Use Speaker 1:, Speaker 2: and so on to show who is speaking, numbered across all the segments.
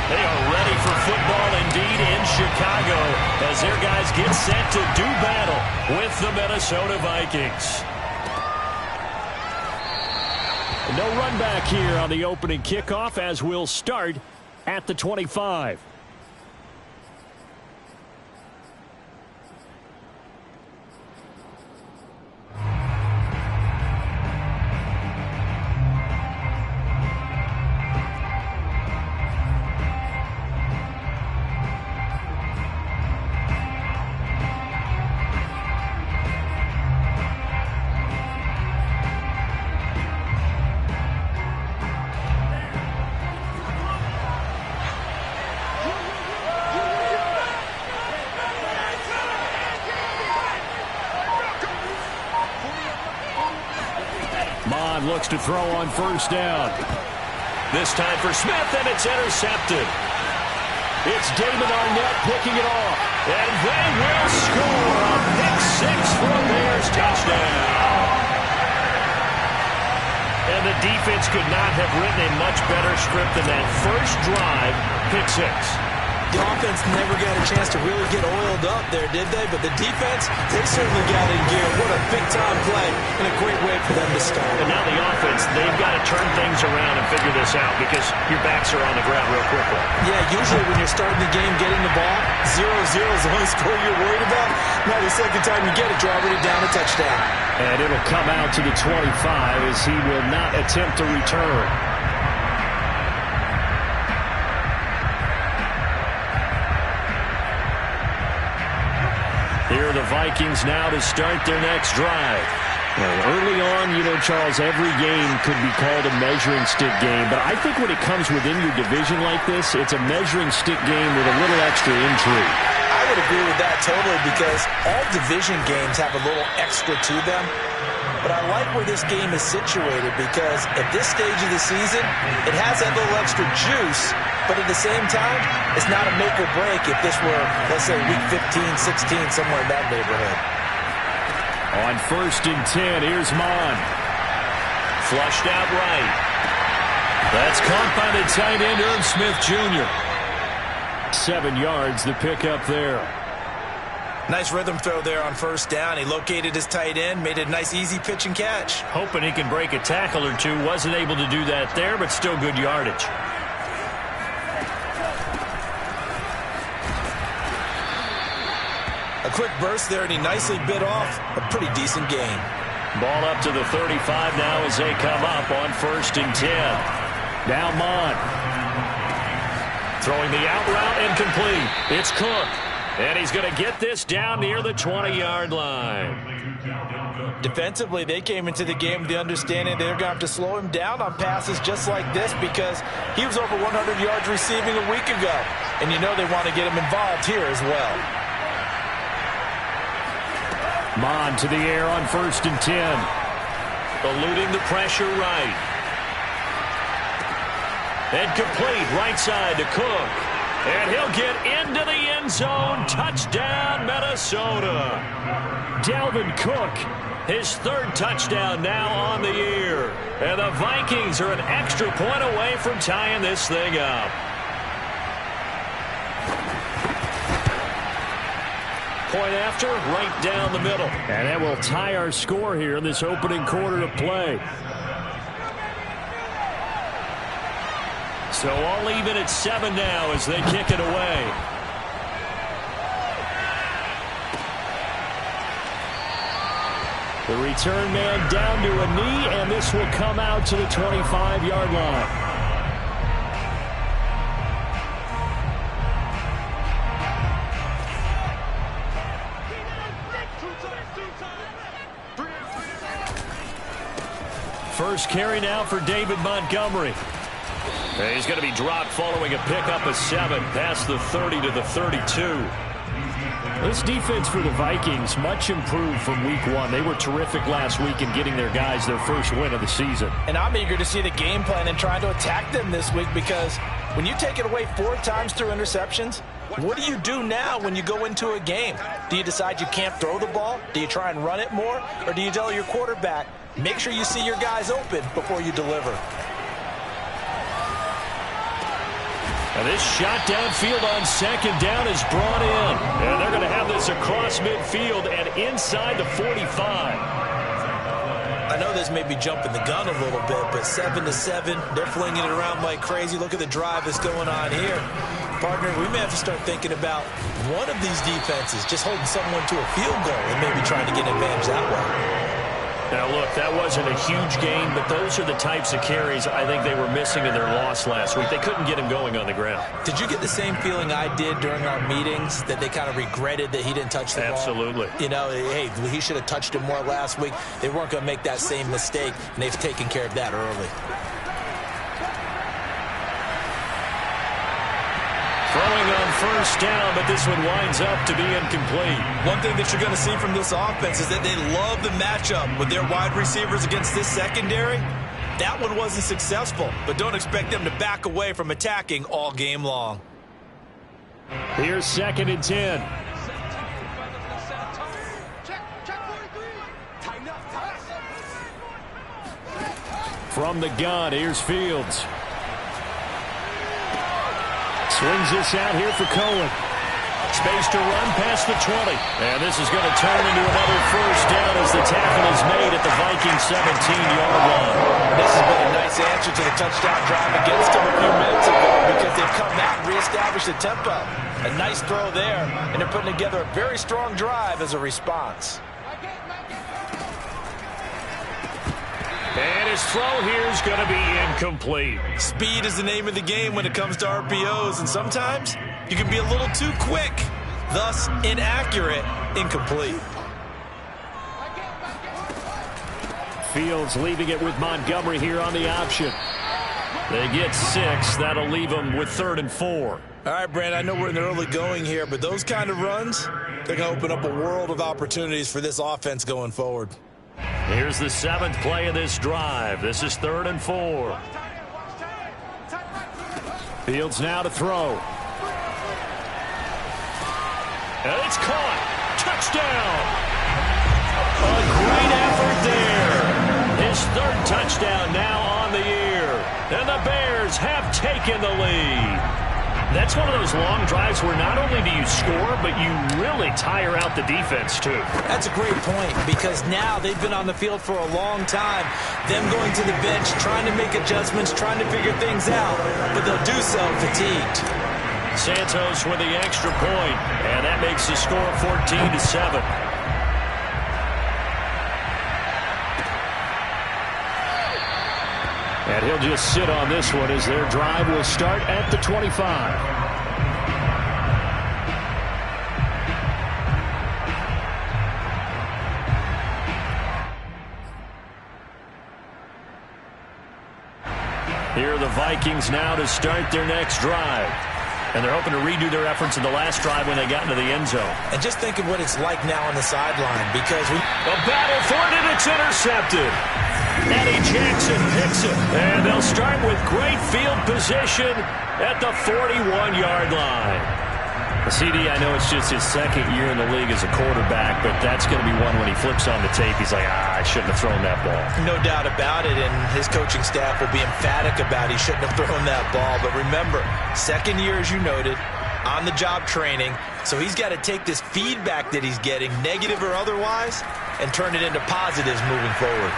Speaker 1: They are ready for football indeed in Chicago as their guys get set to do battle with the Minnesota Vikings. No run back here on the opening kickoff as we'll start at the 25. Looks to throw on first down. This time for Smith, and it's intercepted. It's Damon Arnett picking it off, and they will score a pick six for a Bears touchdown. And the defense could not have written a much better script than that first drive, pick six.
Speaker 2: The offense never got a chance to really get oiled up there, did they? But the defense, they certainly got in gear. What a big-time play and a great way for them to start.
Speaker 1: And now the offense, they've got to turn things around and figure this out because your backs are on the ground real quickly.
Speaker 2: Yeah, usually when you're starting the game, getting the ball, 0-0 is the only score you're worried about. Now the second time you get it, you're already down a touchdown.
Speaker 1: And it'll come out to the 25 as he will not attempt to return. Here are the Vikings now to start their next drive. Well, early on, you know, Charles, every game could be called a measuring stick game. But I think when it comes within your division like this, it's a measuring stick game with a little extra intrigue.
Speaker 2: I would agree with that totally because all division games have a little extra to them. But I like where this game is situated because at this stage of the season, it has that little extra juice. But at the same time, it's not a make or break if this were, let's say, week 15, 16, somewhere in that neighborhood.
Speaker 1: On 1st and 10, here's Mon. Flushed out right. That's caught by the tight end, Irv Smith Jr. 7 yards, the pickup there.
Speaker 2: Nice rhythm throw there on first down. He located his tight end, made a nice easy pitch and catch.
Speaker 1: Hoping he can break a tackle or two. Wasn't able to do that there, but still good yardage.
Speaker 2: A quick burst there, and he nicely bit off a pretty decent gain.
Speaker 1: Ball up to the 35 now as they come up on 1st and 10. Now Mon. Throwing the out route incomplete. It's Cook. And he's going to get this down near the 20-yard line.
Speaker 2: Defensively, they came into the game with the understanding they're going to have to slow him down on passes just like this because he was over 100 yards receiving a week ago. And you know they want to get him involved here as well.
Speaker 1: Mon to the air on 1st and 10. Eluding the pressure right. And complete right side to Cook. And he'll get into the end zone. Touchdown, Minnesota. Dalvin Cook, his 3rd touchdown now on the year. And the Vikings are an extra point away from tying this thing up. Point after, right down the middle. And that will tie our score here in this opening quarter of play. So all even at 7 now as they kick it away. The return man down to a knee, and this will come out to the 25-yard line. First carry now for David Montgomery. He's going to be dropped following a pickup of 7 past the 30 to the 32. This defense for the Vikings much improved from week 1. They were terrific last week in getting their guys their first win of the season.
Speaker 2: And I'm eager to see the game plan and trying to attack them this week because when you take it away 4 times through interceptions, what do you do now when you go into a game? Do you decide you can't throw the ball? Do you try and run it more? Or do you tell your quarterback, make sure you see your guys open before you deliver?
Speaker 1: And this shot downfield on second down is brought in. And they're going to have this across midfield and inside the 45.
Speaker 2: I know this may be jumping the gun a little bit, but 7-7, they're flinging it around like crazy. Look at the drive that's going on here. Partner, we may have to start thinking about one of these defenses just holding someone to a field goal and maybe trying to get an advantage that way.
Speaker 1: Now, look, that wasn't a huge gain, but those are the types of carries I think they were missing in their loss last week. They couldn't get him going on the ground.
Speaker 2: Did you get the same feeling I did during our meetings, that they kind of regretted that he didn't touch the ball?
Speaker 1: Absolutely.
Speaker 2: You know, hey, he should have touched it more last week. They weren't going to make that same mistake, and they've taken care of that early.
Speaker 1: Throwing on first down, but this one winds up to be incomplete.
Speaker 2: One thing that you're going to see from this offense is that they love the matchup with their wide receivers against this secondary. That one wasn't successful, but don't expect them to back away from attacking all game long.
Speaker 1: Here's 2nd and 10. From the gun, here's Fields. Swings this out here for Cohen. Space to run past the 20. And this is going to turn into another first down as the tackle is made at the Vikings 17-yard line.
Speaker 2: This has been a nice answer to the touchdown drive against them a few minutes ago because they've come out and reestablished the tempo. A nice throw there, and they're putting together a very strong drive as a response.
Speaker 1: And his throw here is going to be incomplete.
Speaker 2: Speed is the name of the game when it comes to RPOs, and sometimes you can be a little too quick, thus inaccurate, incomplete.
Speaker 1: Fields leaving it with Montgomery here on the option. They get 6. That'll leave them with 3rd and 4.
Speaker 2: All right, Brand, I know we're in the early going here, but those kind of runs, they're going to open up a world of opportunities for this offense going forward.
Speaker 1: Here's the 7th play of this drive. This is 3rd and 4. Fields now to throw. And it's caught. Touchdown. A great effort there. His 3rd touchdown now on the year. And the Bears have taken the lead. That's one of those long drives where not only do you score, but you really tire out the defense, too.
Speaker 2: That's a great point, because now they've been on the field for a long time. Them going to the bench, trying to make adjustments, trying to figure things out, but they'll do so fatigued.
Speaker 1: Santos with the extra point, and that makes the score 14-7. And he'll just sit on this one as their drive will start at the 25. Here are the Vikings now to start their next drive. And they're hoping to redo their efforts in the last drive when they got into the end zone.
Speaker 2: And just think of what it's like now on the sideline, because
Speaker 1: a battle for it, and it's intercepted. Eddie Jackson picks it. And they'll start with great field position at the 41-yard line. CD, I know it's just his 2nd year in the league as a quarterback, but that's going to be one when he flips on the tape, he's like, I shouldn't have thrown that ball.
Speaker 2: No doubt about it, and his coaching staff will be emphatic about he shouldn't have thrown that ball. But remember, 2nd year, as you noted, on-the-job training, so he's got to take this feedback that he's getting, negative or otherwise, and turn it into positives moving forward.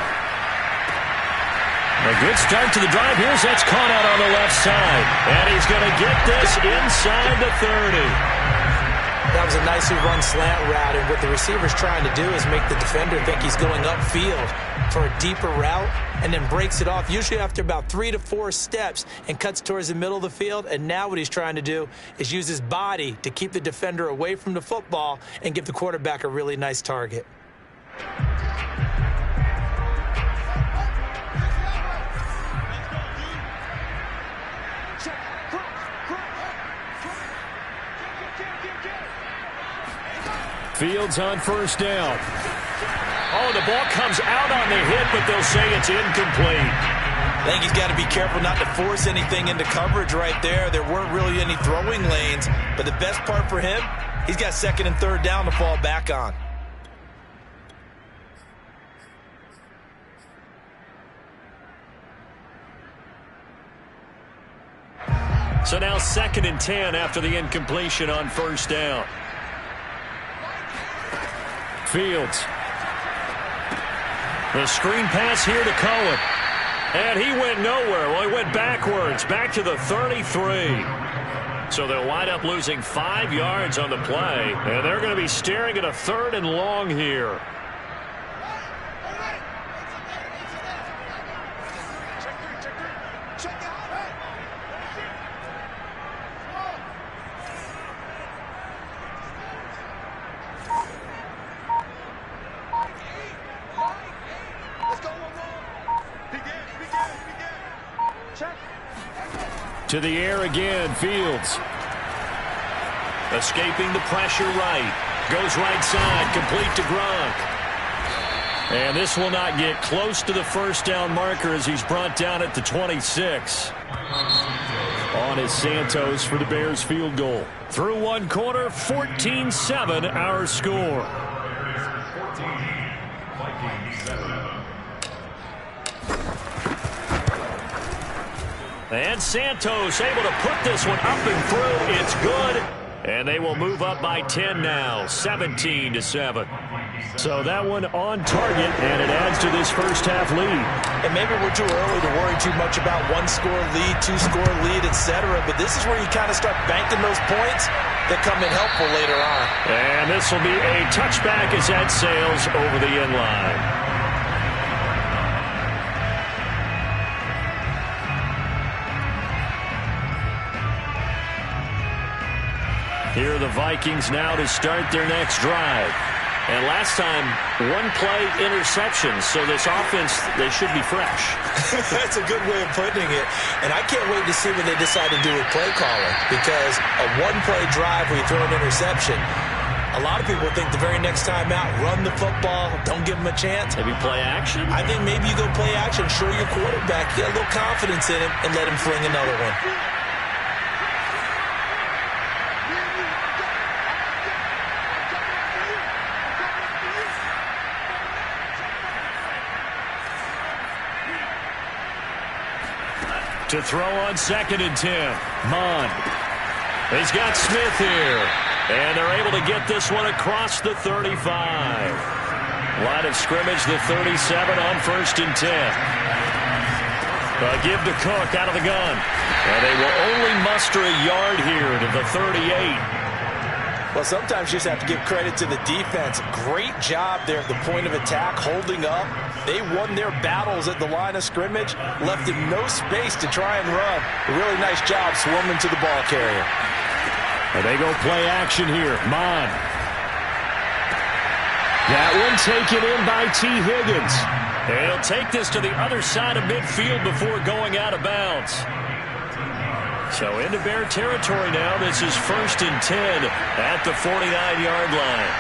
Speaker 1: A good start to the drive. Here's that's caught out on the left side. And he's going to get this inside the 30.
Speaker 2: That was a nicely run slant route, and what the receiver's trying to do is make the defender think he's going upfield for a deeper route and then breaks it off, usually after about 3 to 4 steps, and cuts towards the middle of the field. And now what he's trying to do is use his body to keep the defender away from the football and give the quarterback a really nice target.
Speaker 1: Fields on first down. Oh, the ball comes out on the hit, but they'll say it's incomplete.
Speaker 2: I think he's got to be careful not to force anything into coverage right there. There weren't really any throwing lanes, but the best part for him, he's got 2nd and 3rd down to fall back on.
Speaker 1: So now 2nd and 10 after the incompletion on first down. Fields. The screen pass here to Cohen. And he went nowhere. Well, he went backwards, back to the 33. So they'll wind up losing 5 yards on the play. And they're going to be staring at a 3rd and long here. To the air again, Fields. Escaping the pressure right. Goes right side, complete to Gronk. And this will not get close to the first down marker as he's brought down at the 26. On is Santos for the Bears field goal. Through 1 quarter, 14-7 our score. And Santos able to put this one up and through. It's good. And they will move up by 10 now, 17-7. So that one on target, and it adds to this first half lead.
Speaker 2: And maybe we're too early to worry too much about 1-score lead, 2-score lead, etc. But this is where you kind of start banking those points that come in helpful later on.
Speaker 1: And this will be a touchback as that sails over the end line. Here are the Vikings now to start their next drive. And last time, 1-play interception. So this offense, they should be fresh.
Speaker 2: That's a good way of putting it. And I can't wait to see what they decide to do with play calling. Because a 1-play drive where you throw an interception, a lot of people think the very next time out, run the football, don't give them a chance.
Speaker 1: Maybe play action?
Speaker 2: I think maybe you go play action, show your quarterback, get a little confidence in him, and let him fling another one. To throw on 2nd and 10. Mon. He's got Smith here. And they're able to get this one across the 35. Line of scrimmage, the 37 on 1st and 10. A give to Cook out of the gun. And they will only muster a yard here to the 38. Well, sometimes you just have to give credit to the defense. Great job there at the point of attack, holding up. They won their battles at the line of scrimmage, left him no space to try and run. A really nice job swarming to the ball carrier. And they go play action here. Mon. That one taken in by T. Higgins. And he'll take this to the other side of midfield before going out of bounds. So into Bear territory now. This is 1st and 10 at the 49-yard line.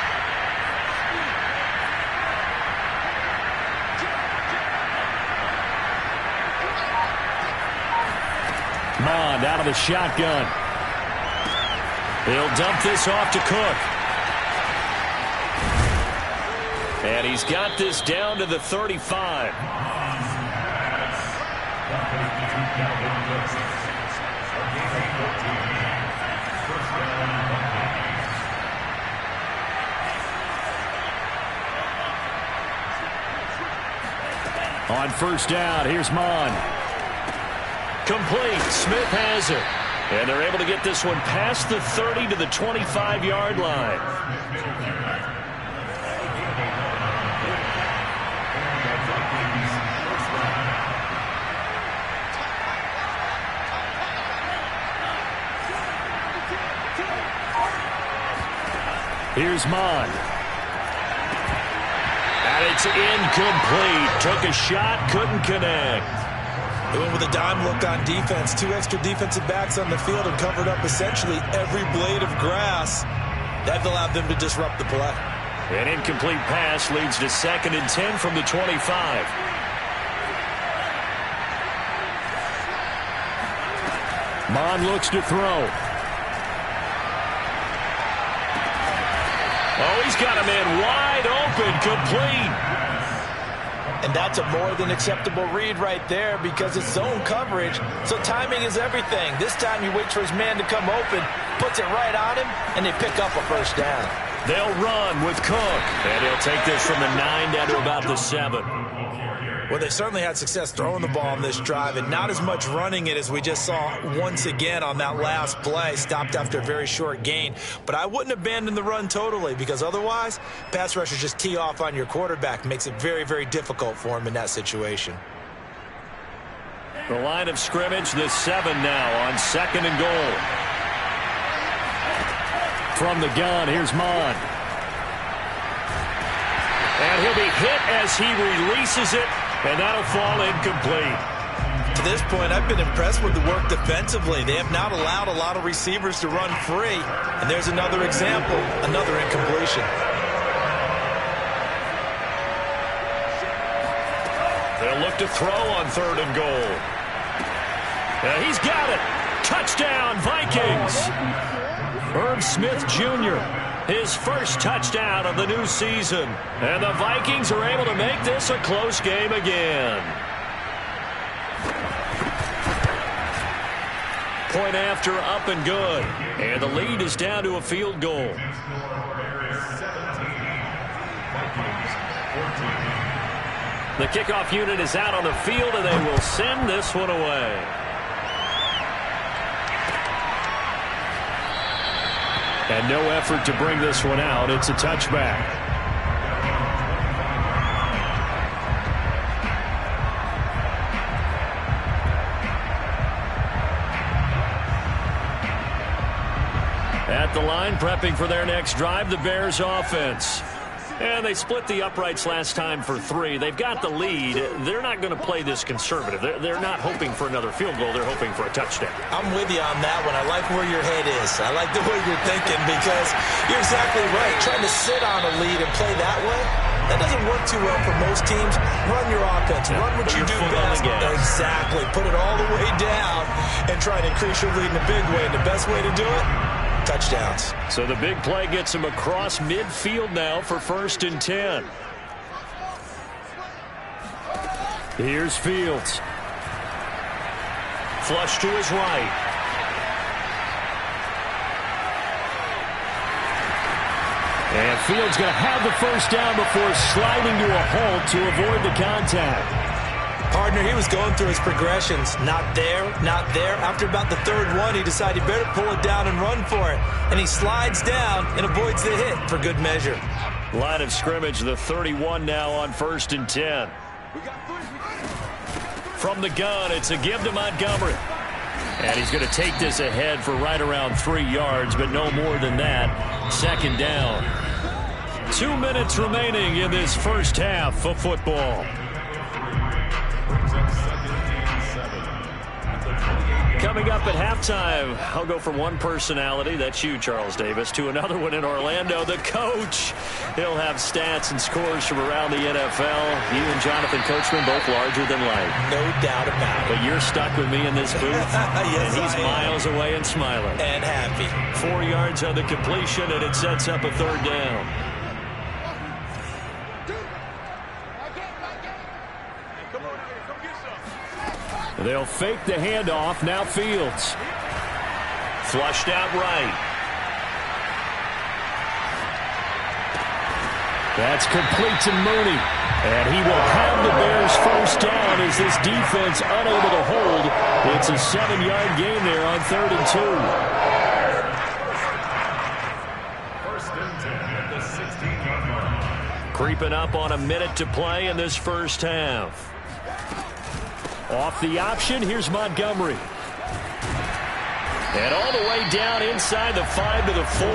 Speaker 2: Mond out of the shotgun. He'll dump this off to Cook. And he's got this down to the 35. On 1st down, here's Mon. Complete. Smith has it. And they're able to get this one past the 30 to the 25-yard line. Here's Mon. And it's incomplete. Took a shot, couldn't connect. They went with a dime look on defense. 2 extra defensive backs on the field and covered up essentially every blade of grass. That allowed them to disrupt the play. An incomplete pass leads to 2nd and 10 from the 25. Mon looks to throw. Oh, he's got a man wide open, complete. And that's a more than acceptable read right there because it's zone coverage, so timing is everything. This time he waits for his man to come open, puts it right on him, and they pick up a first down.
Speaker 1: They'll run with Cook, and he'll take this from the 9 down to about the 7.
Speaker 2: Well, they certainly had success throwing the ball on this drive, and not as much running it as we just saw once again on that last play. Stopped after a very short gain. But I wouldn't abandon the run totally because otherwise, pass rushers just tee off on your quarterback. Makes it very, very difficult for him in that situation.
Speaker 1: The line of scrimmage, the 7 now on 2nd and goal. From the gun, here's Mon. And he'll be hit as he releases it, and that'll fall incomplete.
Speaker 2: To this point, I've been impressed with the work defensively. They have not allowed a lot of receivers to run free. And there's another example, another incompletion.
Speaker 1: They'll look to throw on 3rd and goal. He's got it. Touchdown, Vikings. Herb Smith Jr., his first touchdown of the new season. And the Vikings are able to make this a close game again. Point after, up and good. And the lead is down to a field goal. The kickoff unit is out on the field, and they will send this one away. And no effort to bring this one out. It's a touchback. At the line, prepping for their next drive, the Bears offense. And they split the uprights last time for 3. They've got the lead. They're not going to play this conservative. They're not hoping for another field goal. They're hoping for a touchdown.
Speaker 2: I'm with you on that one. I like where your head is. I like the way you're thinking because you're exactly right. Trying to sit on a lead and play that way, that doesn't work too well for most teams. Run your offense. Run what you do best. Exactly. Put it all the way down and try to increase your lead in a big way. And the best way to do it, touchdowns.
Speaker 1: So the big play gets him across midfield now for 1st and 10. Here's Fields. Flush to his right. And Fields going to have the first down before sliding to a halt to avoid the contact.
Speaker 2: Partner, he was going through his progressions. Not there, not there. After about the 3rd one, he decided he better pull it down and run for it. And he slides down and avoids the hit for good measure.
Speaker 1: Line of scrimmage, the 31 now on 1st and 10. From the gun, it's a give to Montgomery. And he's going to take this ahead for right around 3 yards, but no more than that. 2nd down. 2 minutes remaining in this first half of football. Coming up at halftime, I'll go from one personality, that's you, Charles Davis, to another one in Orlando, the coach. He'll have stats and scores from around the NFL. You and Jonathan Coachman, both larger than life.
Speaker 2: No doubt about it.
Speaker 1: But you're stuck with me in this booth,
Speaker 2: yes,
Speaker 1: and he's miles away and smiling.
Speaker 2: And happy.
Speaker 1: 4 yards on the completion, and it sets up a 3rd down. They'll fake the handoff. Now Fields. Flushed out right. That's complete to Mooney. And he will have the Bears first down as this defense unable to hold. It's a 7-yard gain there on 3rd and 2.
Speaker 3: First and 10 at the 16-yard line.
Speaker 1: Creeping up on a minute to play in this first half. Off the option, here's Montgomery. And all the way down inside the 5 to the 4.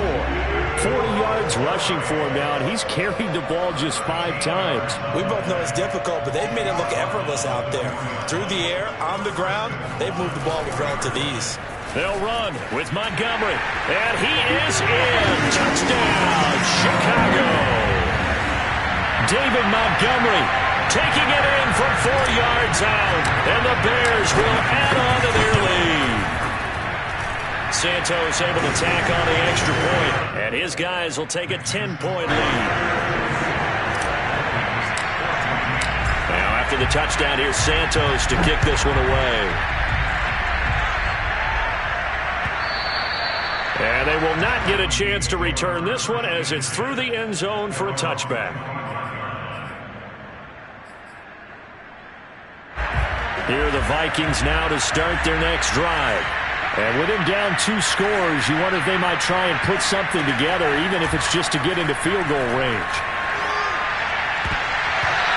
Speaker 1: 40 yards rushing for him now, and he's carried the ball just 5 times.
Speaker 2: We both know it's difficult, but they've made it look effortless out there. Through the air, on the ground, they've moved the ball with relative ease.
Speaker 1: They'll run with Montgomery. And he is in. Touchdown, Chicago. David Montgomery taking it in from 4 yards out. And the Bears will add on to their lead. Santos able to tack on the extra point. And his guys will take a 10-point lead. the touchdown. Here's Santos to kick this one away. And they will not get a chance to return this one as it's through the end zone for a touchback. Here are the Vikings now to start their next drive. And with him down 2 scores, you wonder if they might try and put something together, even if it's just to get into field goal range.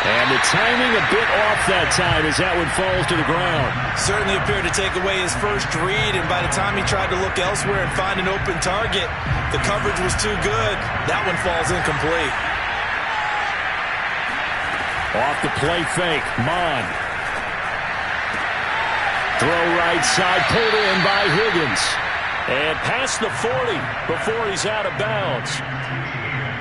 Speaker 1: And the timing a bit off that time as that one falls to the ground.
Speaker 2: Certainly appeared to take away his first read, and by the time he tried to look elsewhere and find an open target, the coverage was too good. That one falls incomplete.
Speaker 1: Off the play fake, Mon. Throw right side, pulled in by Higgins. And past the 40 before he's out of bounds.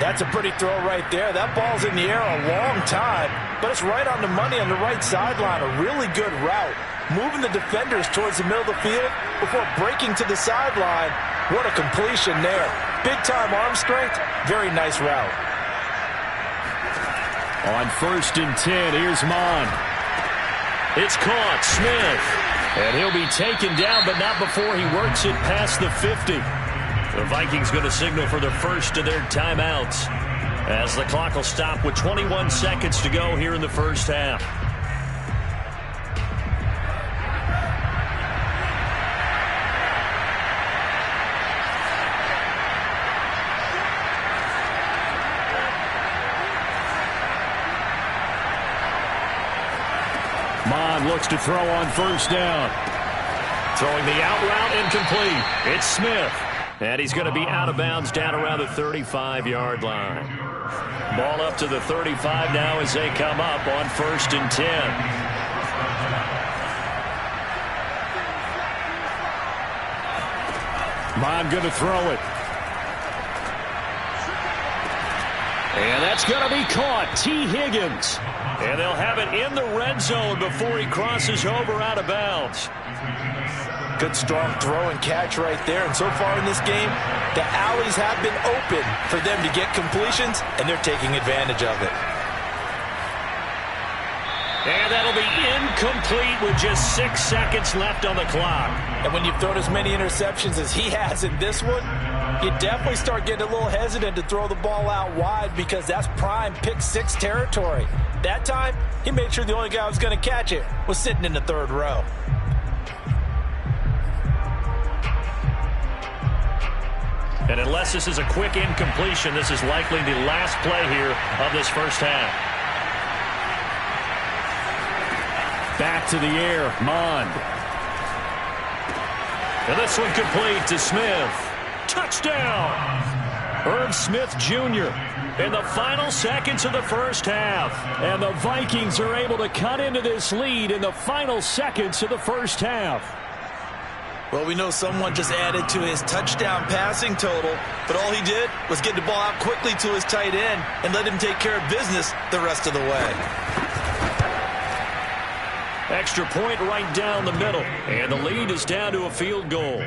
Speaker 2: That's a pretty throw right there. That ball's in the air a long time, but it's right on the money on the right sideline. A really good route. Moving the defenders towards the middle of the field before breaking to the sideline. What a completion there. Big-time arm strength. Very nice route.
Speaker 1: On 1st and 10, here's Mon. It's caught. Smith. And he'll be taken down, but not before he works it past the 50. The Vikings going to signal for the first of their timeouts as the clock will stop with 21 seconds to go here in the first half. Mon looks to throw on 1st down. Throwing the out route incomplete. It's Smith. And he's going to be out of bounds down around the 35-yard line. Ball up to the 35 now as they come up on 1st and 10. Mon going to throw it. And that's going to be caught. T. Higgins. And they'll have it in the red zone before he crosses over out of bounds.
Speaker 2: Good strong throw and catch right there. And so far in this game, the alleys have been open for them to get completions, and they're taking advantage of it.
Speaker 1: And that'll be incomplete with just 6 seconds left on the clock.
Speaker 2: And when you've thrown as many interceptions as he has in this one, you definitely start getting a little hesitant to throw the ball out wide because that's prime pick 6 territory. That time, he made sure the only guy who was going to catch it was sitting in the 3rd row.
Speaker 1: And unless this is a quick incompletion, this is likely the last play here of this first half. Back to the air, Mon. And this one complete to Smith. Touchdown! Irv Smith Jr. in the final seconds of the first half. And the Vikings are able to cut into this lead in the final seconds of the first half.
Speaker 2: Well, we know someone just added to his touchdown passing total, but all he did was get the ball out quickly to his tight end and let him take care of business the rest of the way.
Speaker 1: Extra point right down the middle, and the lead is down to a field goal.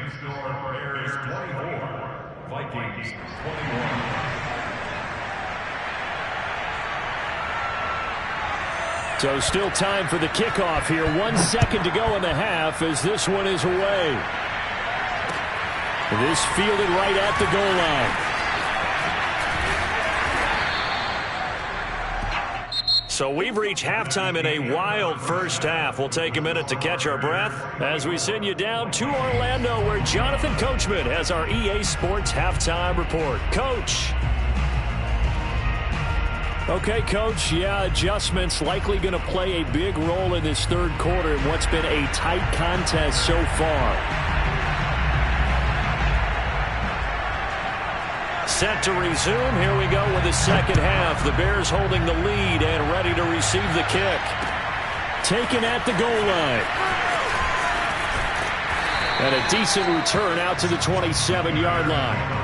Speaker 3: Vikings 21.
Speaker 1: So still time for the kickoff here. 1 second to go in the half as this one is away. This fielded right at the goal line. So we've reached halftime in a wild first half. We'll take a minute to catch our breath as we send you down to Orlando where Jonathan Coachman has our EA Sports halftime report. Coach. Okay, Coach, yeah, adjustments likely going to play a big role in this 3rd quarter in what's been a tight contest so far. Set to resume. Here we go with the second half. The Bears holding the lead and ready to receive the kick. Taken at the goal line. And a decent return out to the 27-yard line.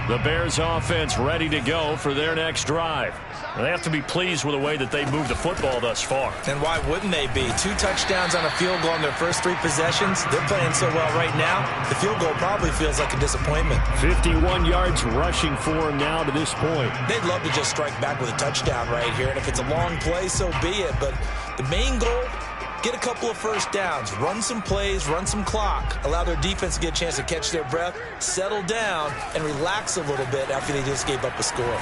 Speaker 1: The Bears offense ready to go for their next drive. They have to be pleased with the way that they moved the football thus far.
Speaker 2: And why wouldn't they be? 2 touchdowns on a field goal in their first 3 possessions. They're playing so well right now, the field goal probably feels like a disappointment.
Speaker 1: 51 yards rushing for them now to this point.
Speaker 2: They'd love to just strike back with a touchdown right here. And if it's a long play, so be it. But the main goal, get a couple of first downs, run some plays, run some clock, allow their defense to get a chance to catch their breath, settle down, and relax a little bit after they just gave up a score.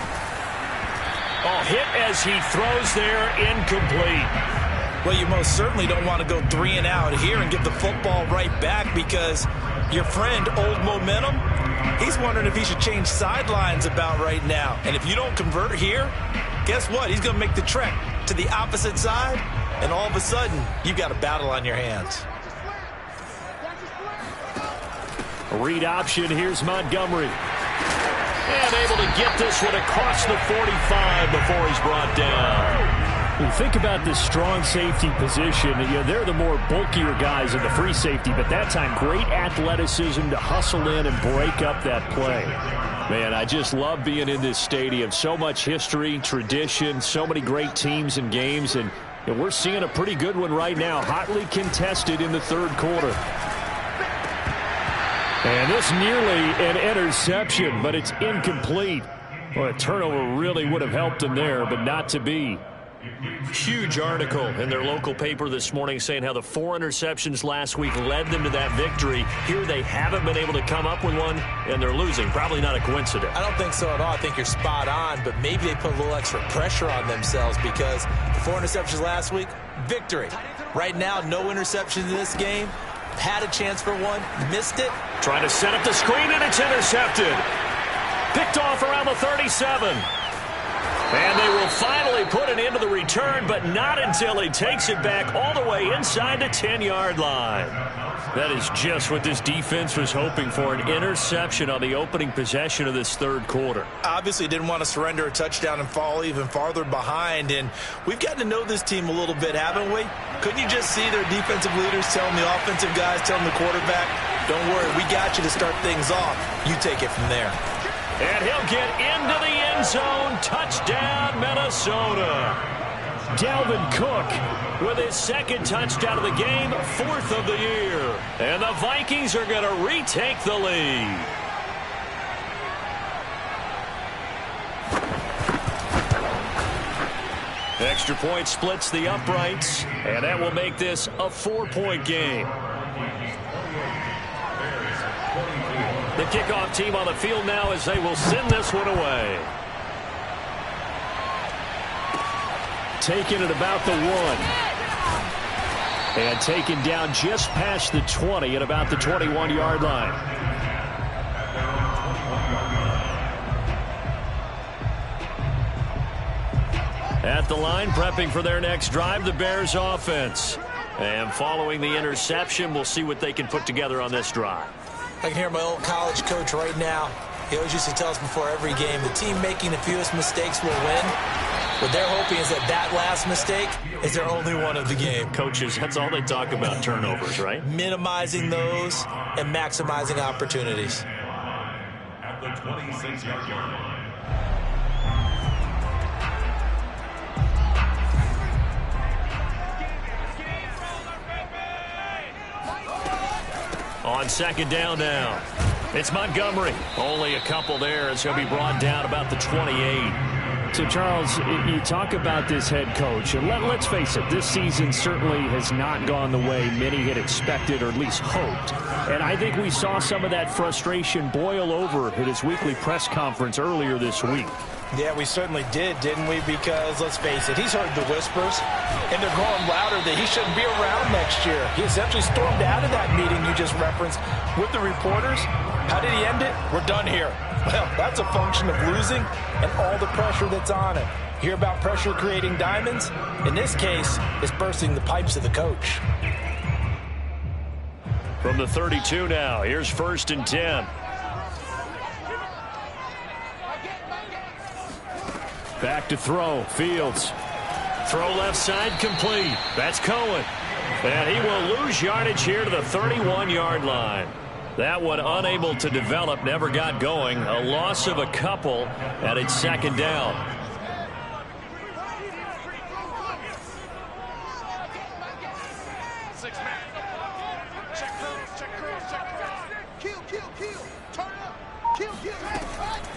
Speaker 1: Oh, hit as he throws there, incomplete.
Speaker 2: Well, you most certainly don't want to go 3 and out here and give the football right back, because your friend, Old Momentum, he's wondering if he should change sidelines about right now. And if you don't convert here, guess what? He's going to make the trek to the opposite side, and all of a sudden, you've got a battle on your hands.
Speaker 1: A read option. Here's Montgomery. And able to get this one across the 45 before he's brought down. You think about this strong safety position. They're the more bulkier guys in the free safety, but that time great athleticism to hustle in and break up that play. Man, I just love being in this stadium. So much history, tradition, so many great teams and games, and we're seeing a pretty good one right now, hotly contested in the third quarter. And this nearly an interception, but it's incomplete. Well, a turnover really would have helped them there, but not to be. Huge article in their local paper this morning saying how the 4 interceptions last week led them to that victory. Here they haven't been able to come up with one, and they're losing. Probably not a coincidence.
Speaker 2: I don't think so at all. I think you're spot on, but maybe they put a little extra pressure on themselves, because the 4 interceptions last week, victory. Right now, no interceptions in this game. Had a chance for one, missed it.
Speaker 1: Trying to set up the screen, and it's intercepted. Picked off around the 37. And they will finally put it into the return, but not until he takes it back all the way inside the 10-yard line. That is just what this defense was hoping for, an interception on the opening possession of this third quarter.
Speaker 2: Obviously didn't want to surrender a touchdown and fall even farther behind, and we've gotten to know this team a little bit, haven't we? Couldn't you just see their defensive leaders telling the offensive guys, telling the quarterback, don't worry, we got you to start things off. You take it from there.
Speaker 1: And he'll get into the end zone. Touchdown, Minnesota. Dalvin Cook with his 2nd touchdown of the game, 4th of the year. And the Vikings are going to retake the lead. Extra point splits the uprights, and that will make this a 4-point game. The kickoff team on the field now as they will send this one away. Taken at about the 1. And taken down just past the 20 at about the 21-yard line. At the line, prepping for their next drive, the Bears offense. And following the interception, we'll see what they can put together on this drive.
Speaker 2: I can hear my old college coach right now. He always used to tell us before every game, the team making the fewest mistakes will win. What they're hoping is that last mistake is their only one of the game.
Speaker 1: Coaches, that's all they talk about, turnovers, right?
Speaker 2: Minimizing those and maximizing opportunities.
Speaker 3: At the 26-yard line.
Speaker 1: On 2nd down now, it's Montgomery. Only a couple there as he'll be brought down about the 28. So, Charles, you talk about this head coach, and let's face it, this season certainly has not gone the way many had expected or at least hoped. And I think we saw some of that frustration boil over at his weekly press conference earlier this week.
Speaker 2: Yeah, we certainly did, didn't we? Because, let's face it, he's heard the whispers, and they're growing louder that he shouldn't be around next year. He essentially stormed out of that meeting you just referenced with the reporters. How did he end it? We're done here. Well, that's a function of losing and all the pressure that's on him. You hear about pressure creating diamonds? In this case, it's bursting the pipes of the coach.
Speaker 1: From the 32 now, here's 1st and 10. Back to throw, Fields. Throw left side, complete. That's Cohen. And he will lose yardage here to the 31-yard line. That one unable to develop, never got going. A loss of a couple, and it's second down.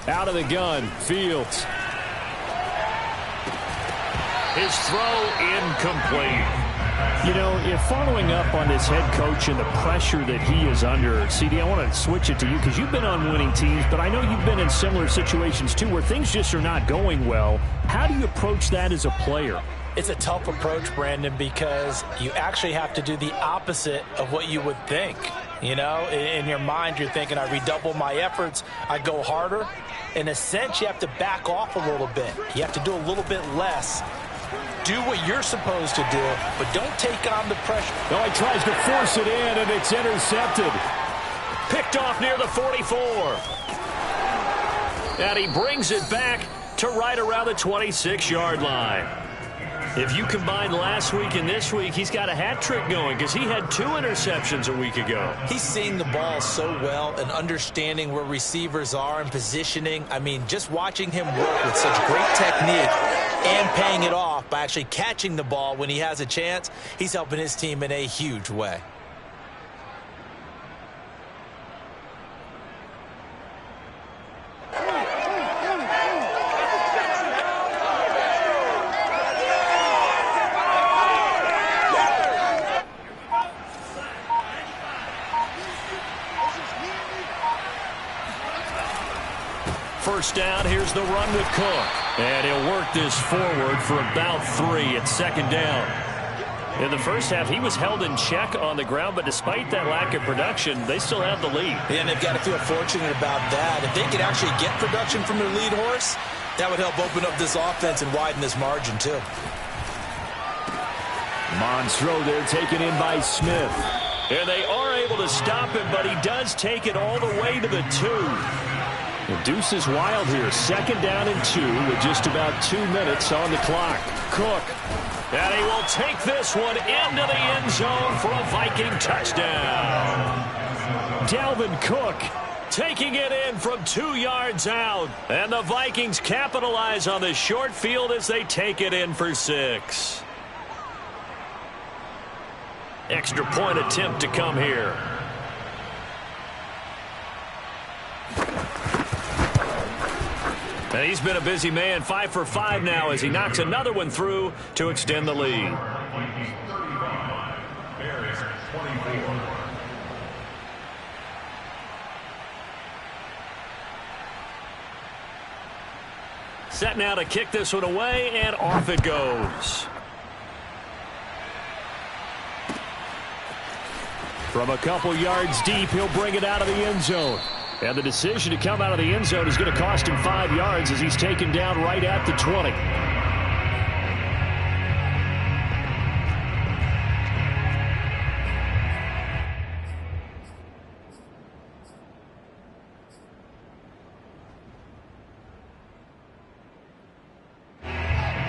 Speaker 1: Out of the gun, Fields. His throw incomplete.
Speaker 4: You know, if following up on this head coach and the pressure that he is under, CD, I want to switch it to you because you've been on winning teams, but I know you've been in similar situations too where things just are not going well. How do you approach that as a player?
Speaker 2: It's a tough approach, Brandon, because you actually have to do the opposite of what you would think. You know, in your mind, you're thinking, I redouble my efforts, I go harder. In a sense, you have to back off a little bit. You have to do a little bit less. Do what you're supposed to do, but don't take on the pressure.
Speaker 1: No, he tries to force it in, and it's intercepted. Picked off near the 44. And he brings it back to right around the 26-yard line. If you combine last week and this week, he's got a hat trick going because he had 2 interceptions a week ago.
Speaker 2: He's seeing the ball so well and understanding where receivers are and positioning. I mean, just watching him work with such great technique and paying it off by actually catching the ball when he has a chance, he's helping his team in a huge way.
Speaker 1: First down, here's the run with Cook. And he'll work this forward for about 3 at second down. In the first half, he was held in check on the ground, but despite that lack of production, they still have the lead.
Speaker 2: And they've got to feel fortunate about that. If they could actually get production from their lead horse, that would help open up this offense and widen this margin, too.
Speaker 4: Monstro there taken in by Smith.
Speaker 1: And they are able to stop him, but he does take it all the way to the 2.
Speaker 4: The deuce is wild here. Second down and 2 with just about 2 minutes on the clock.
Speaker 1: Cook. And he will take this one into the end zone for a Viking touchdown. Dalvin Cook taking it in from 2 yards out. And the Vikings capitalize on the short field as they take it in for 6. Extra point attempt to come here. And he's been a busy man, 5 for 5 now as he knocks another one through to extend the lead. Set now to kick this one away, and off it goes.
Speaker 4: From a couple yards deep, he'll bring it out of the end zone. And the decision to come out of the end zone is going to cost him 5 yards as he's taken down right at the 20.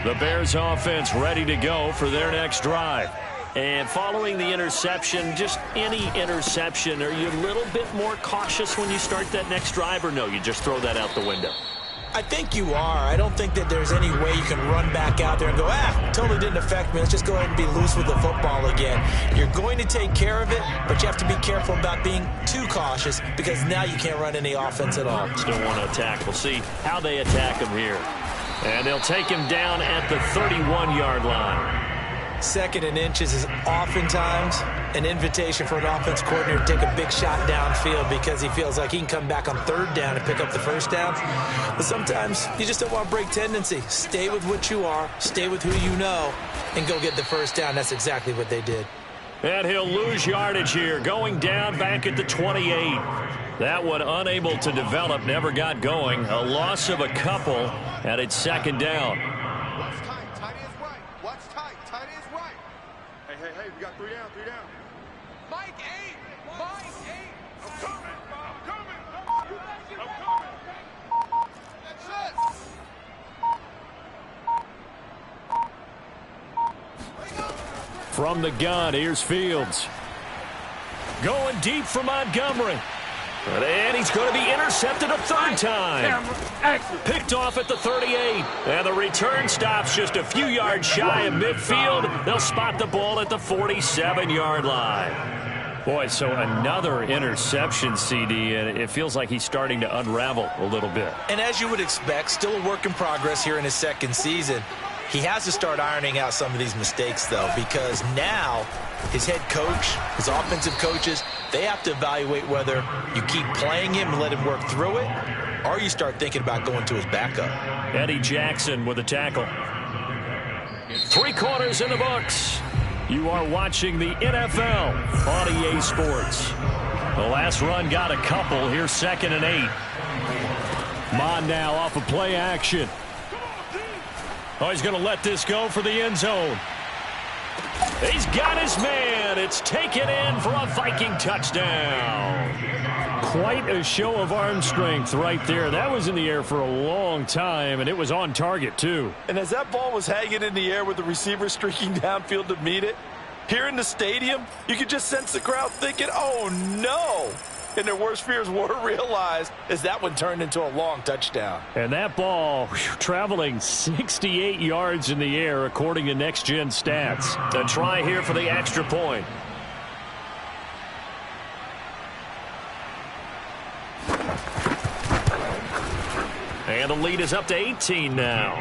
Speaker 1: The Bears offense ready to go for their next drive. And following the interception, just any interception, are you a little bit more cautious when you start that next drive, or no, you just throw that out the window?
Speaker 2: I think you are. I don't think that there's any way you can run back out there and go, totally didn't affect me. Let's just go ahead and be loose with the football again. You're going to take care of it, but you have to be careful about being too cautious because now you can't run any offense at all.
Speaker 1: Still want to attack. We'll see how they attack him here. And they'll take him down at the 31-yard line.
Speaker 2: Second and inches is oftentimes an invitation for an offense coordinator to take a big shot downfield because he feels like he can come back on third down and pick up the first down. But sometimes you just don't want to break tendency. Stay with what you are, stay with who you know, and go get the first down. That's exactly what they did.
Speaker 1: And he'll lose yardage here, going down back at the 28. That one unable to develop, never got going. A loss of a couple, and it's second down.
Speaker 5: Watch tight, tight is right. Watch tight, tight is right. Hey, we got 3 down, 3 down. Mike 8. I'm coming. That's it.
Speaker 4: From the gun, here's Fields.
Speaker 1: Going deep for Montgomery. And he's going to be intercepted a third time. Picked off at the 38. And the return stops just a few yards shy of midfield. They'll spot the ball at the 47-yard line.
Speaker 4: Boy, so another interception, CD, and it feels like he's starting to unravel a little bit.
Speaker 2: And as you would expect, still a work in progress here in his second season. He has to start ironing out some of these mistakes, though, because now his head coach, his offensive coaches, they have to evaluate whether you keep playing him and let him work through it, or you start thinking about going to his backup.
Speaker 1: Eddie Jackson with a tackle. 3 quarters in the books. You are watching the NFL on EA Sports. The last run got a couple. Here's 2nd and 8. Mon now off of play action. Oh, he's going to let this go for the end zone. He's got his man. It's taken in for a Viking touchdown.
Speaker 4: Quite a show of arm strength right there. That was in the air for a long time, and it was on target, too.
Speaker 2: And as that ball was hanging in the air with the receiver streaking downfield to meet it, here in the stadium, you could just sense the crowd thinking, oh, no. And their worst fears were realized as that one turned into a long touchdown.
Speaker 4: And that ball traveling 68 yards in the air, according to Next Gen Stats.
Speaker 1: A try here for the extra point. And the lead is up to 18 now.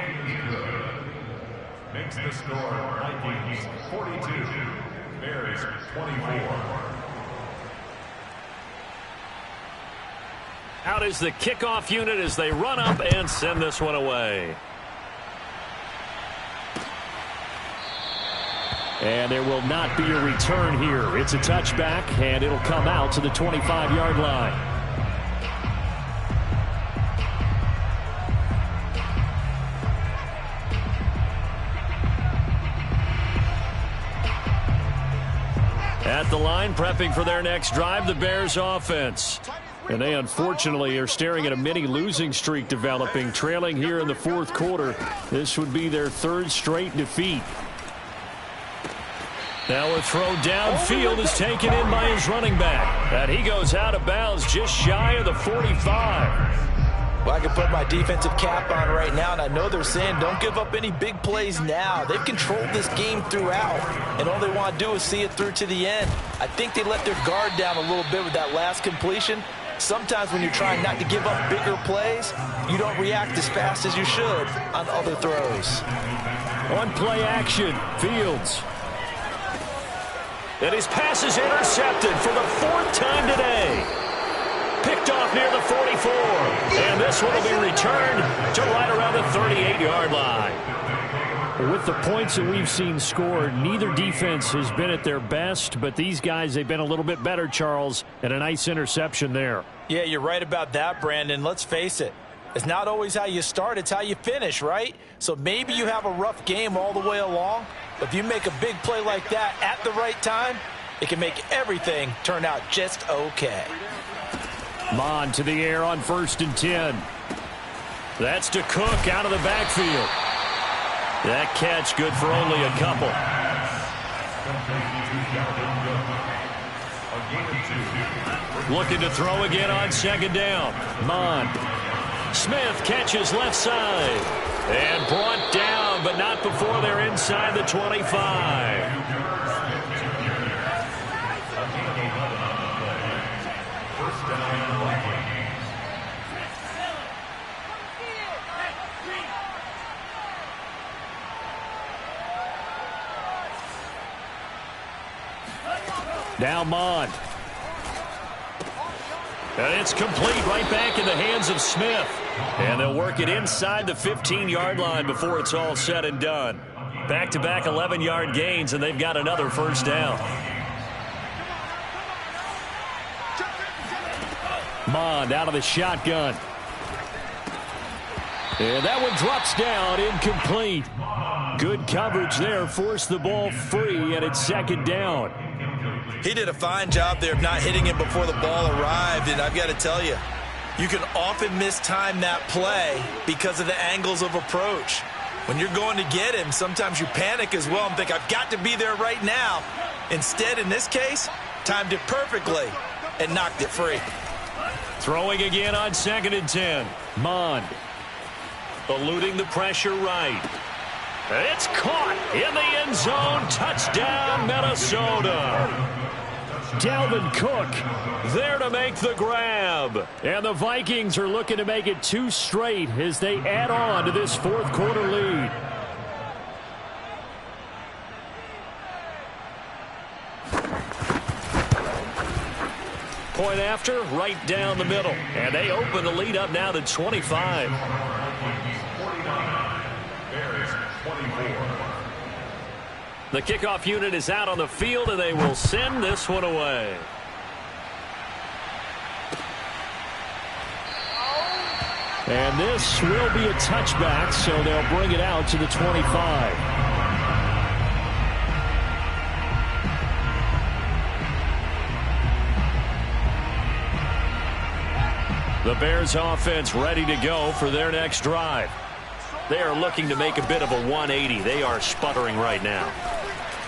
Speaker 3: Makes the score Vikings 42, Bears 24.
Speaker 1: Out is the kickoff unit as they run up and send this one away.
Speaker 4: And there will not be a return here. It's a touchback, and it'll come out to the 25-yard line.
Speaker 1: At the line, prepping for their next drive, the Bears offense.
Speaker 4: And they, unfortunately, are staring at a mini losing streak developing, trailing here in the 4th quarter. This would be their 3rd straight defeat.
Speaker 1: Now a throw downfield is taken in by his running back. And he goes out of bounds just shy of the 45.
Speaker 2: Well, I can put my defensive cap on right now, and I know they're saying don't give up any big plays now. They've controlled this game throughout, and all they want to do is see it through to the end. I think they let their guard down a little bit with that last completion. Sometimes when you're trying not to give up bigger plays, you don't react as fast as you should on other throws.
Speaker 1: On play action, Fields. And his pass is intercepted for the 4th time today. Picked off near the 44. And this one will be returned to right around the 38-yard line.
Speaker 4: With the points that we've seen scored, neither defense has been at their best, but these guys, they've been a little bit better, Charles, and a nice interception there.
Speaker 2: Yeah, you're right about that, Brandon. Let's face it. It's not always how you start, it's how you finish, right? So maybe you have a rough game all the way along, but if you make a big play like that at the right time, it can make everything turn out just okay.
Speaker 4: Mon to the air on 1st and 10.
Speaker 1: That's to Cook out of the backfield. That catch good for only a couple. Looking to throw again on 2nd down. Mon. Smith catches left side. And brought down, but not before they're inside the 25. Now Mon. And it's complete right back in the hands of Smith. And they'll work it inside the 15-yard line before it's all said and done. Back-to-back 11-yard gains, and they've got another 1st down.
Speaker 4: Mon out of the shotgun. And that one drops down, incomplete. Good coverage there, forced the ball free, and it's 2nd down.
Speaker 2: He did a fine job there of not hitting him before the ball arrived, and I've got to tell you, you can often mistime that play because of the angles of approach. When you're going to get him, sometimes you panic as well and think, I've got to be there right now. Instead, in this case, timed it perfectly and knocked it free.
Speaker 1: Throwing again on 2nd and 10. Mond. Eluding the pressure right. It's caught in the end zone. Touchdown, Minnesota. Dalvin Cook there to make the grab.
Speaker 4: And the Vikings are looking to make it 2 straight as they add on to this 4th quarter lead.
Speaker 1: Point after, right down the middle. And they open the lead up now to 25.
Speaker 3: 49. Bears 24.
Speaker 1: The kickoff unit is out on the field, and they will send this one away.
Speaker 4: And this will be a touchback, so they'll bring it out to the 25.
Speaker 1: The Bears offense ready to go for their next drive. They are looking to make a bit of a 180. They are sputtering right now.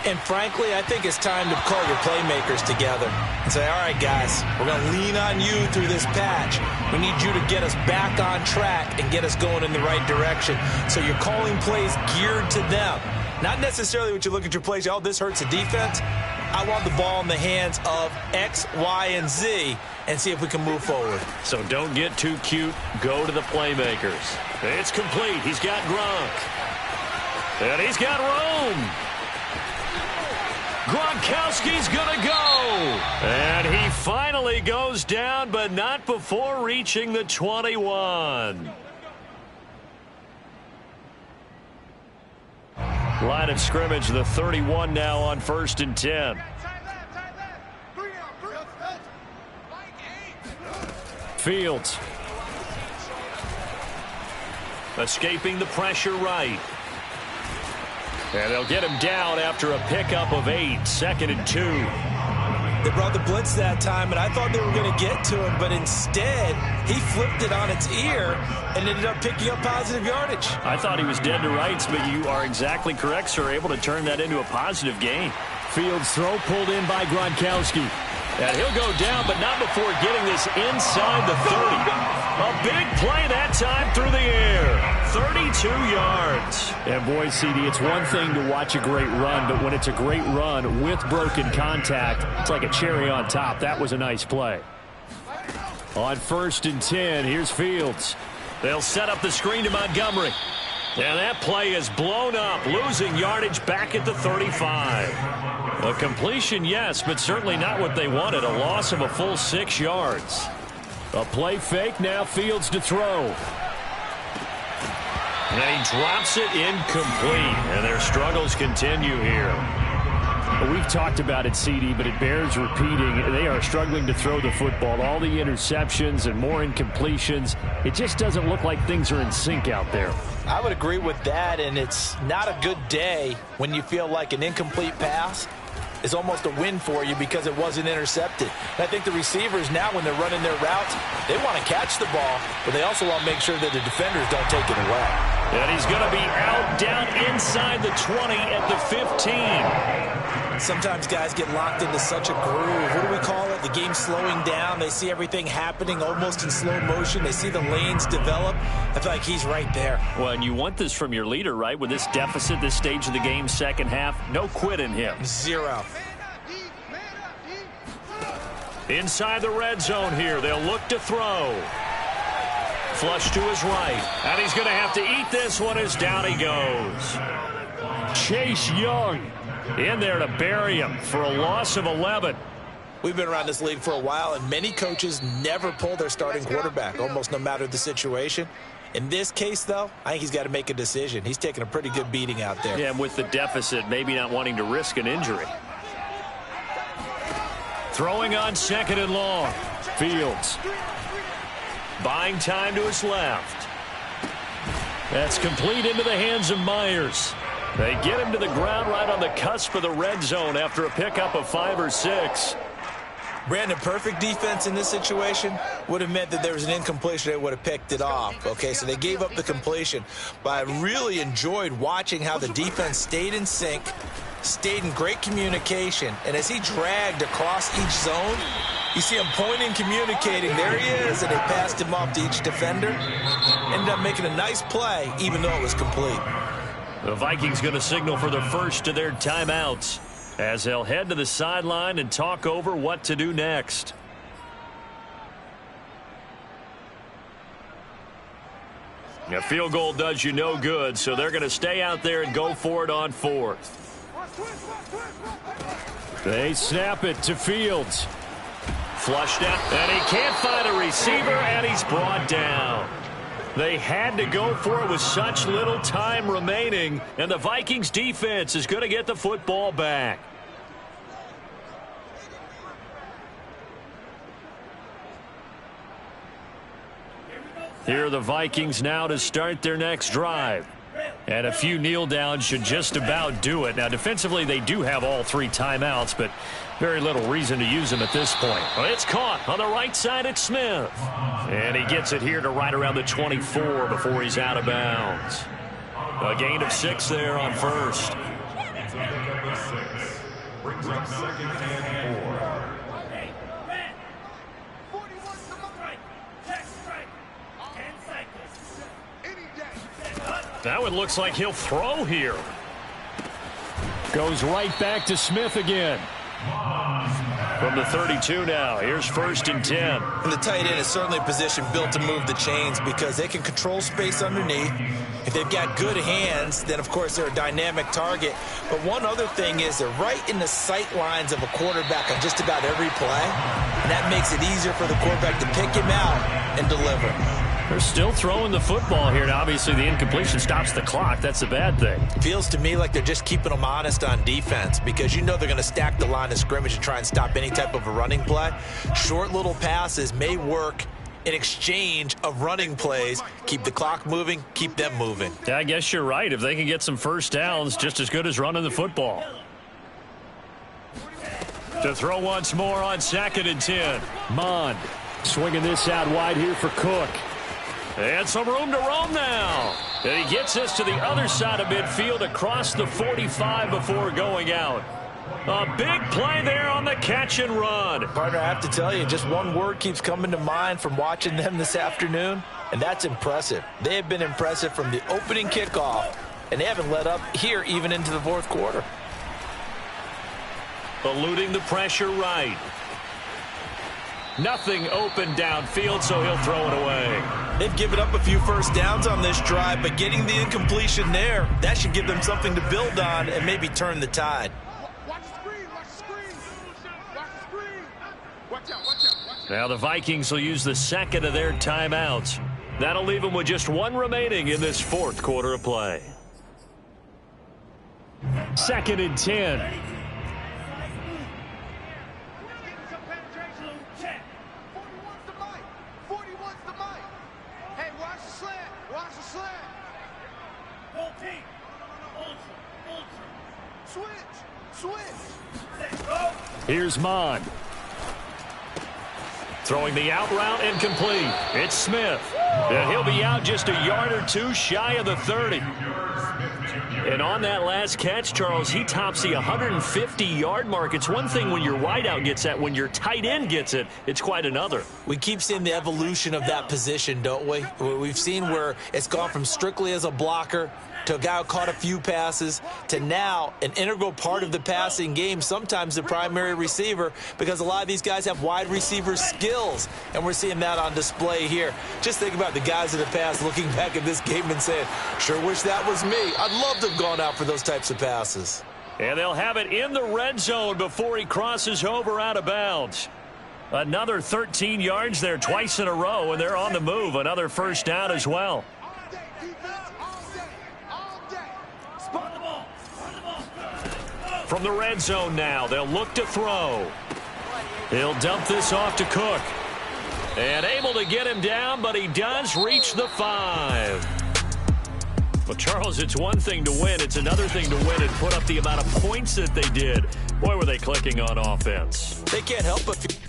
Speaker 2: And frankly, I think it's time to call your playmakers together and say, all right, guys, we're going to lean on you through this patch. We need you to get us back on track and get us going in the right direction. So you're calling plays geared to them. Not necessarily what you look at your plays, oh, this hurts the defense. I want the ball in the hands of X, Y, and Z and see if we can move forward.
Speaker 1: So don't get too cute. Go to the playmakers. It's complete. He's got Gronk. And he's got Rome. Gronkowski's going to go. And he finally goes down, but not before reaching the 21. Line of scrimmage, the 31 now on 1st and 10. Fields. Escaping the pressure right. And they'll get him down after a pickup of 8, 2nd and 2.
Speaker 2: They brought the blitz that time, and I thought they were going to get to him, but instead, he flipped it on its ear and ended up picking up positive yardage.
Speaker 1: I thought he was dead to rights, but you are exactly correct, sir, able to turn that into a positive gain.
Speaker 4: Fields throw pulled in by Gronkowski.
Speaker 1: And he'll go down, but not before getting this inside the 30. A big play that time through the air. 32 yards.
Speaker 4: And boy, CD, it's one thing to watch a great run, but when it's a great run with broken contact, it's like a cherry on top. That was a nice play. On 1st and 10, here's Fields.
Speaker 1: They'll set up the screen to Montgomery. And that play is blown up, losing yardage back at the 35. A completion, yes, but certainly not what they wanted. A loss of a full 6 yards.
Speaker 4: A play fake, now Fields to throw.
Speaker 1: And he drops it incomplete, and their struggles continue here.
Speaker 4: Well, we've talked about it, CD, but it bears repeating. They are struggling to throw the football. All the interceptions and more incompletions. It just doesn't look like things are in sync out there.
Speaker 2: I would agree with that, and it's not a good day when you feel like an incomplete pass is almost a win for you because it wasn't intercepted. And I think the receivers now, when they're running their routes, they want to catch the ball, but they also want to make sure that the defenders don't take it away.
Speaker 1: And he's going to be out down inside the 20 at the 15.
Speaker 2: Sometimes guys get locked into such a groove. What do we call it? The game slowing down. They see everything happening almost in slow motion. They see the lanes develop. I feel like he's right there.
Speaker 1: Well, and you want this from your leader, right? With this deficit, this stage of the game, second half, no quit in him.
Speaker 2: 0.
Speaker 1: Inside the red zone here, they'll look to throw. Flush to his right. And he's going to have to eat this one as down he goes. Chase Young in there to bury him for a loss of 11.
Speaker 2: We've been around this league for a while, and many coaches never pull their starting quarterback, almost no matter the situation. In this case, though, I think he's got to make a decision. He's taking a pretty good beating out there.
Speaker 1: Yeah, and with the deficit, maybe not wanting to risk an injury. Throwing on 2nd and long. Fields. Buying time to his left. That's complete into the hands of Myers. They get him to the ground right on the cusp of the red zone after a pickup of 5 or 6.
Speaker 2: Brandon, perfect defense in this situation would have meant that there was an incompletion. They would have picked it off. Okay, so they gave up the completion. But I really enjoyed watching how the defense stayed in sync, stayed in great communication, and as he dragged across each zone, You see him pointing, communicating. There he is, and they passed him off to each defender. Ended up making a nice play, even though it was complete.
Speaker 1: The Vikings going to signal for the first of their timeouts as they'll head to the sideline and talk over what to do next. A field goal does you no good, so they're going to stay out there and go for it on fourth.
Speaker 4: They snap it to Fields.
Speaker 1: Flushed out, and he can't find a receiver, and he's brought down. They had to go for it with such little time remaining, and the Vikings defense is going to get the football back. Here are the Vikings now to start their next drive. And a few kneel downs should just about do it. Now, defensively, they do have all 3 timeouts, but very little reason to use them at this point. Well, it's caught on the right side at Smith. And he gets it here to right around the 24 before he's out of bounds. A gain of 6 there on first.
Speaker 3: Brings up second and 4.
Speaker 1: That one looks like he'll throw here.
Speaker 4: Goes right back to Smith again.
Speaker 1: From the 32 now, here's 1st and 10.
Speaker 2: And the tight end is certainly a position built to move the chains because they can control space underneath. If they've got good hands, then, of course, they're a dynamic target. But one other thing is they're right in the sight lines of a quarterback on just about every play. And that makes it easier for the quarterback to pick him out and deliver.
Speaker 1: They're still throwing the football here. Now, obviously, the incompletion stops the clock. That's a bad thing.
Speaker 2: Feels to me like they're just keeping them honest on defense because you know they're going to stack the line of scrimmage and try and stop any type of a running play. Short little passes may work in exchange of running plays. Keep the clock moving, keep them moving.
Speaker 1: Yeah, I guess you're right. If they can get some first downs, just as good as running the football. To throw once more on 2nd and 10.
Speaker 4: Mond swinging this out wide here for Cook.
Speaker 1: And some room to roam now. And he gets us to the other side of midfield across the 45 before going out. A big play there on the catch and run.
Speaker 2: Partner, I have to tell you, just one word keeps coming to mind from watching them this afternoon, and that's impressive. They have been impressive from the opening kickoff, and they haven't let up here even into the 4th quarter.
Speaker 1: Eluding the pressure right. Nothing open downfield, so he'll throw it away.
Speaker 2: They've given up a few first downs on this drive, but getting the incompletion there, that should give them something to build on and maybe turn the tide.
Speaker 5: Watch the screen, watch the screen. Watch the screen. Watch out, watch out, watch out.
Speaker 1: Now the Vikings will use the 2nd of their timeouts. That'll leave them with just 1 remaining in this 4th quarter of play.
Speaker 4: 2nd and 10. Here's Mond.
Speaker 1: Throwing the out route incomplete. It's Smith. And he'll be out just a yard or 2 shy of the 30. And on that last catch, Charles, he tops the 150-yard mark. It's one thing when your wideout gets that. When your tight end gets it, it's quite another.
Speaker 2: We keep seeing the evolution of that position, don't we? We've seen where it's gone from strictly as a blocker to a guy who caught a few passes to now an integral part of the passing game, sometimes the primary receiver, because a lot of these guys have wide receiver skills, and we're seeing that on display here. Just think about the guys in the past looking back at this game and saying, sure wish that was me. I'd love to have gone out for those types of passes.
Speaker 1: And they'll have it in the red zone before he crosses over out of bounds. Another 13 yards there twice in a row, and they're on the move. Another first down as well. From the red zone now, they'll look to throw. He'll dump this off to Cook. And able to get him down, but he does reach the 5. Well, Charles, it's one thing to win. It's another thing to win and put up the amount of points that they did. Boy, were they clicking on offense.
Speaker 2: They can't help but